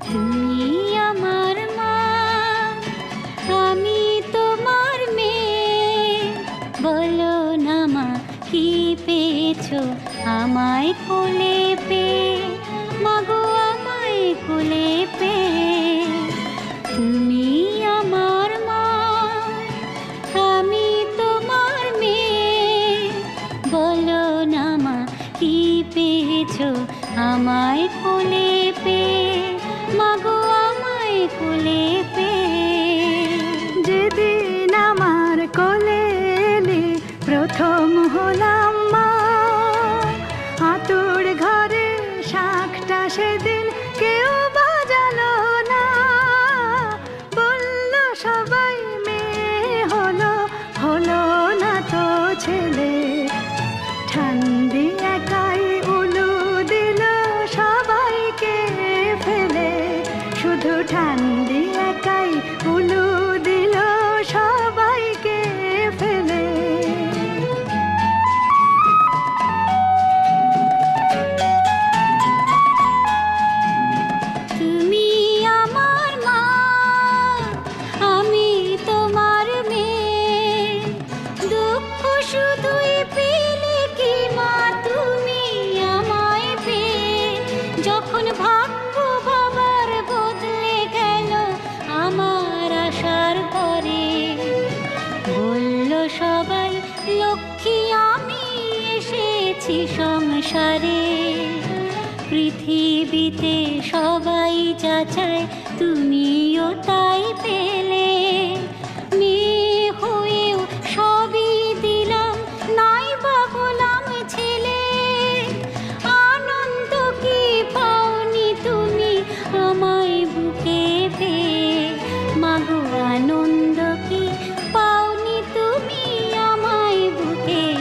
তুমি আমার মা, আমি তোমার মেয়ে। বলো না মা, কি পেয়েছো আমায় কোলে পেয়ে? মাগো আমায় কোলে পেয়ে। তুমি আমার মা, আমি তোমার মেয়ে। বলো না মা, কি পেয়েছো আমায় কোলে পেয়ে? মাগো আমায় কোলে পেয়ে। যেদিন আমার কোলে এলে প্রথম হলাম মা, আতুর ঘরে শাঁখটা সেদিন কেউ বাজালো না। বলল সবাই মেয়ে হলো, হলো না তো ছেলে। ঠান্ডি একাই উলু দিল সবাইকে ফেলে, শুধু ঠান্ডি একাই উলু দিল সবাইকে ফেলে। তুমি আমার মা, আমি তোমার মেয়ে। দুঃখ শুধুই পেলে কি মা তুমি আমায় পেয়ে? যখন ভাগ্য বাবার বদলে গেল আমার আশার পরে, বলল সবাই লক্ষ্মী আমি এসেছি সংসারে। পৃথিবীতে সবাই যা চায় তুমিও তাই পেলে। মেয়ে হয়েও সবই দিলাম, নাই বা গোলাম ছেলে। আনন্দ কি পাওনি তুমি আমায় বুকে পেয়ে? মাগো আনন্দ